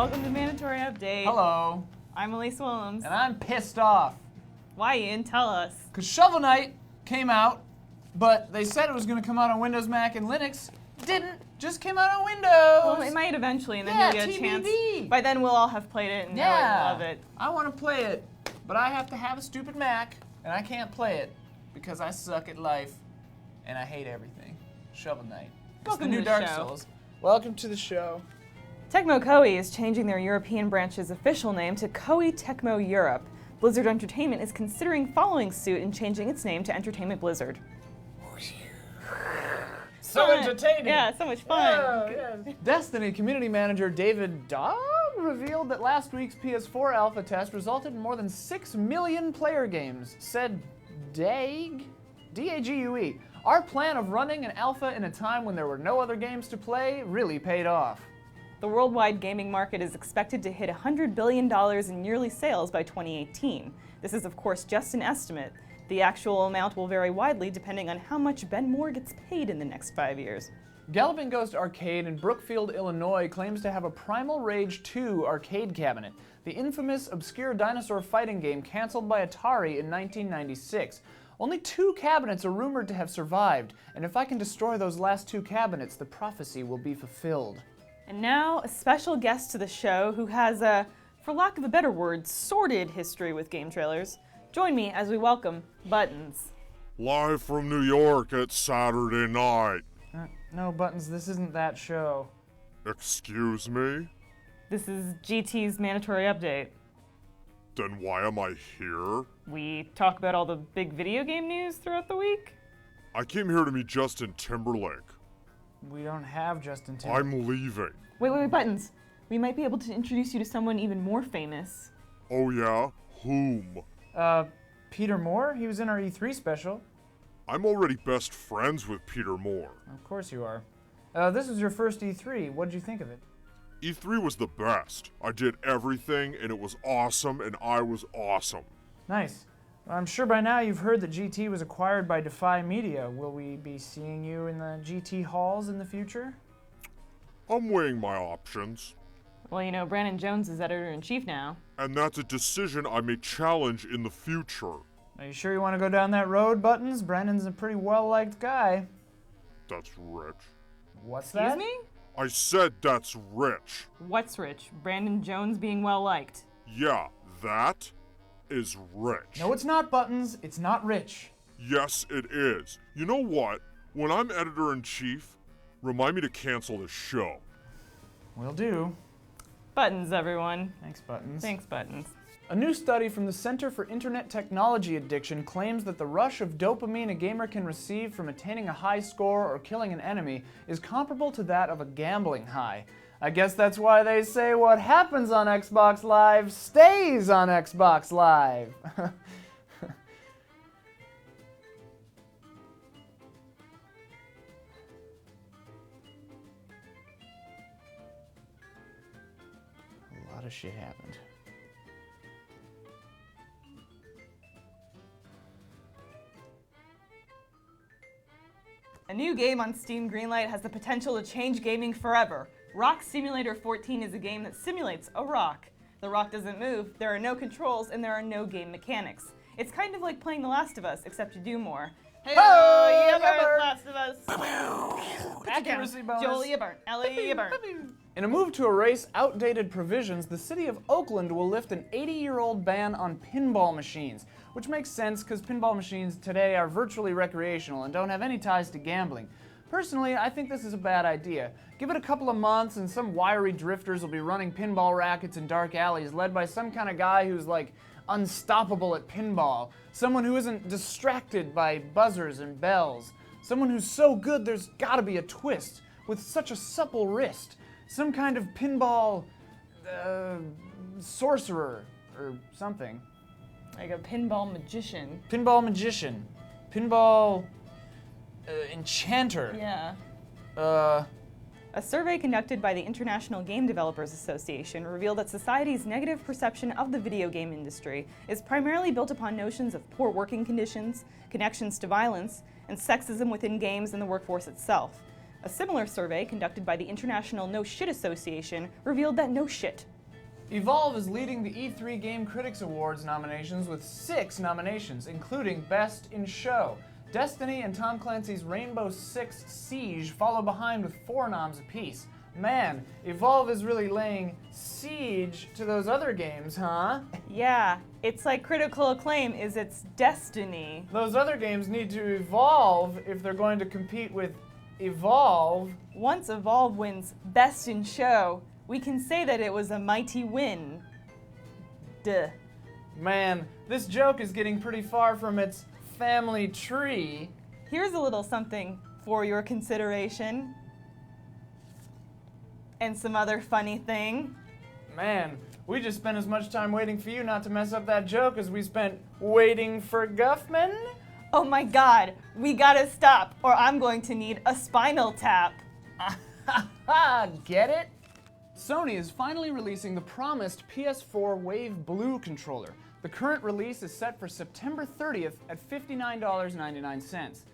welcome to Mandatory Update. Hello. I'm Elise Willems. And I'm pissed off. Why, Ian? Tell us. Because Shovel Knight came out, but they said it was going to come out on Windows, Mac, and Linux. Didn't. Just came out on Windows. Well, it might eventually, and then Yeah, you'll get a chance. TBD. By then, we'll all have played it and know it and love it. I want to play it, but I have to have a stupid Mac, and I can't play it because I suck at life, and I hate everything. Shovel Knight. It's Welcome the new to the Dark show. Souls. Welcome to the show. Tecmo Koei is changing their European branch's official name to Koei Tecmo Europe. Blizzard Entertainment is considering following suit and changing its name to Entertainment Blizzard. So Fun. entertaining. Yeah, so much fun. Yeah. Destiny community manager David Daub revealed that last week's PS4 alpha test resulted in more than 6 million player games. Said Dague? D-A-G-U-E. Our plan of running an alpha in a time when there were no other games to play really paid off. The worldwide gaming market is expected to hit $100 billion in yearly sales by 2018. This is, of course, just an estimate. The actual amount will vary widely depending on how much Ben Moore gets paid in the next 5 years. Galloping Ghost Arcade in Brookfield, Illinois claims to have a Primal Rage 2 arcade cabinet, the infamous obscure dinosaur fighting game canceled by Atari in 1996. Only 2 cabinets are rumored to have survived, and if I can destroy those last 2 cabinets, the prophecy will be fulfilled. And now, a special guest to the show who has a, for lack of a better word, sordid history with GameTrailers. Join me as we welcome Buttons. Live from New York at Saturday night. No, Buttons, this isn't that show. Excuse me? This is GT's Mandatory Update. Then why am I here? We talk about all the big video game news throughout the week. I came here to meet Justin Timberlake. We don't have Justin Timberlake. I'm leaving. Wait, Buttons. We might be able to introduce you to someone even more famous. Oh yeah? Whom? Peter Moore? He was in our E3 special. I'm already best friends with Peter Moore. Of course you are. This was your first E3. What did you think of it? E3 was the best. I did everything and it was awesome and I was awesome. Nice. I'm sure by now you've heard that GT was acquired by Defy Media. Will we be seeing you in the GT halls in the future? I'm weighing my options. Well, you know, Brandon Jones is editor-in-chief now. And that's a decision I may challenge in the future. Are you sure you want to go down that road, Buttons? Brandon's a pretty well-liked guy. That's rich. What's that? Excuse me? I said that's rich. What's rich? Brandon Jones being well-liked. Yeah, that is rich. No, it's not, Buttons. It's not rich. Yes, it is. You know what? When I'm editor-in-chief, remind me to cancel this show. Will do. Buttons, everyone. Thanks, Buttons. Thanks, Buttons. A new study from the Center for Internet Technology Addiction claims that the rush of dopamine a gamer can receive from attaining a high score or killing an enemy is comparable to that of a gambling high. I guess that's why they say what happens on Xbox Live stays on Xbox Live. A lot of shit happened. A new game on Steam Greenlight has the potential to change gaming forever. Rock Simulator 14 is a game that simulates a rock. The rock doesn't move, there are no controls, and there are no game mechanics. It's kind of like playing The Last of Us, except you do more. Hey, Oh, you yeah, burnt burn. Last of Us. Accuracy bonus. Joel, you burnt. Ellie, you burnt. In a move to erase outdated provisions, the city of Oakland will lift an 80-year-old ban on pinball machines, which makes sense because pinball machines today are virtually recreational and don't have any ties to gambling. Personally, I think this is a bad idea. Give it a couple of months and some wiry drifters will be running pinball rackets in dark alleys led by some kind of guy who's like unstoppable at pinball. Someone who isn't distracted by buzzers and bells. Someone who's so good there's gotta be a twist with such a supple wrist. Some kind of pinball sorcerer or something. Like a pinball magician. Pinball magician. Pinball enchanter. Yeah. A survey conducted by the International Game Developers Association revealed that society's negative perception of the video game industry is primarily built upon notions of poor working conditions, connections to violence, and sexism within games and the workforce itself. A similar survey conducted by the International No Shit Association revealed that no shit Evolve is leading the E3 Game Critics Awards nominations with 6 nominations, including Best in Show. Destiny and Tom Clancy's Rainbow Six Siege follow behind with 4 noms apiece. Man, Evolve is really laying siege to those other games, huh? Yeah, it's like critical acclaim is its destiny. Those other games need to evolve if they're going to compete with Evolve. Once Evolve wins Best in Show, we can say that it was a mighty win. Duh. Man, this joke is getting pretty far from its family tree. Here's a little something for your consideration. And some other funny thing. Man, we just spent as much time waiting for you not to mess up that joke as we spent waiting for Guffman. Oh my god, we gotta stop, or I'm going to need a spinal tap. Get it? Sony is finally releasing the promised PS4 Wave Blue controller. The current release is set for September 30th at $59.99.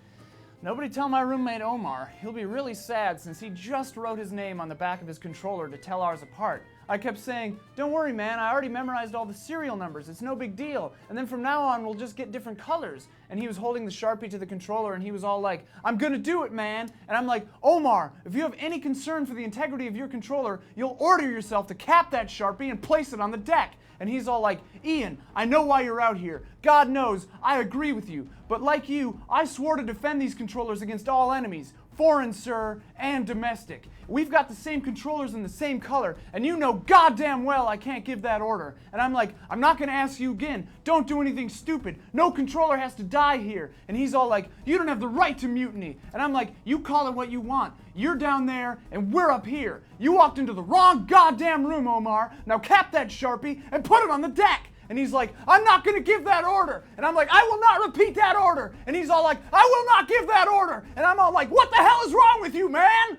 Nobody tell my roommate Omar. He'll be really sad since he just wrote his name on the back of his controller to tell ours apart. I kept saying, don't worry man, I already memorized all the serial numbers, it's no big deal. And then from now on we'll just get different colors. And he was holding the Sharpie to the controller and he was all like, I'm gonna do it man. And I'm like, Omar, if you have any concern for the integrity of your controller, you'll order yourself to cap that Sharpie and place it on the deck. And he's all like, Ian, I know why you're out here. God knows, I agree with you. But like you, I swore to defend these controllers against all enemies. Foreign, sir, and domestic. We've got the same controllers in the same color, and you know goddamn well I can't give that order. And I'm like, I'm not gonna ask you again. Don't do anything stupid. No controller has to die here. And he's all like, you don't have the right to mutiny. And I'm like, you call it what you want. You're down there, and we're up here. You walked into the wrong goddamn room, Omar. Now cap that Sharpie and put it on the deck. And he's like, I'm not gonna give that order. And I'm like, I will not repeat that order. And he's all like, I will not give that order. And I'm all like, what the hell is wrong with you, man?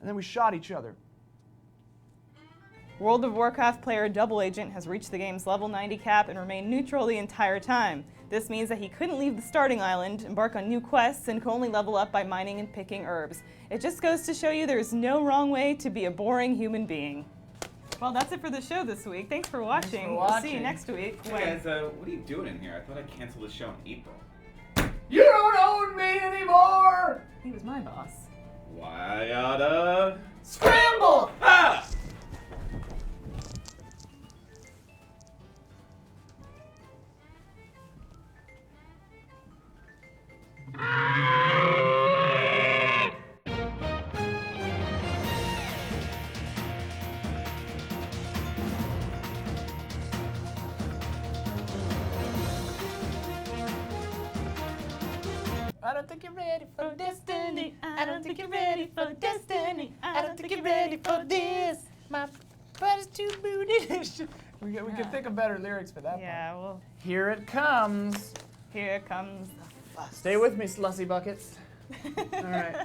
And then we shot each other. World of Warcraft player Double Agent has reached the game's level 90 cap and remained neutral the entire time. This means that he couldn't leave the starting island, embark on new quests, and could only level up by mining and picking herbs. It just goes to show you there's no wrong way to be a boring human being. Well, that's it for the show this week. Thanks for watching. We'll see you next week. Hey guys, what are you doing in here? I thought I canceled the show in April. You don't own me anymore! He was my boss. Why oughta Scramble! Ah! I don't think you're ready for destiny. I don't think you're ready for destiny. I don't think you're ready for this. My butt is too booty. We could think of better lyrics for that Yeah, well, one. Here it comes. here comes the fuss. Stay with me, slussy buckets. All right.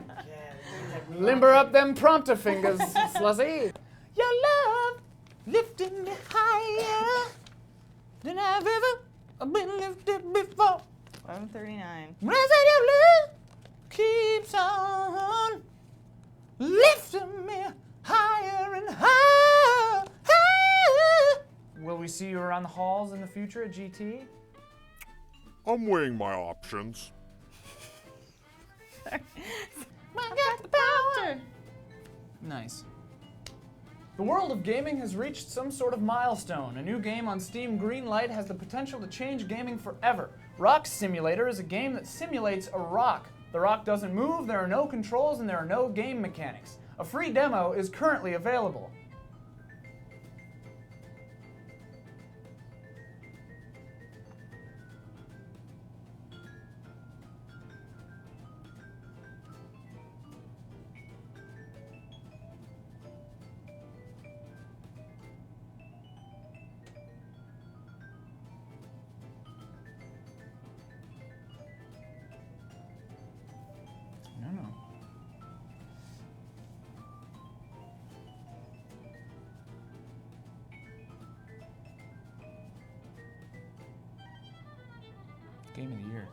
Limber up them prompter fingers, slussy. Your love lifting me higher than I've ever been lifted before. 11:39. When I say your love keeps on lifting me higher and higher. Will we see you around the halls in the future at GT? I'm weighing my options. I got the power. Nice. The world of gaming has reached some sort of milestone. A new game on Steam Greenlight has the potential to change gaming forever. Rock Simulator is a game that simulates a rock. The rock doesn't move, there are no controls, and there are no game mechanics. A free demo is currently available. No. Game of the year.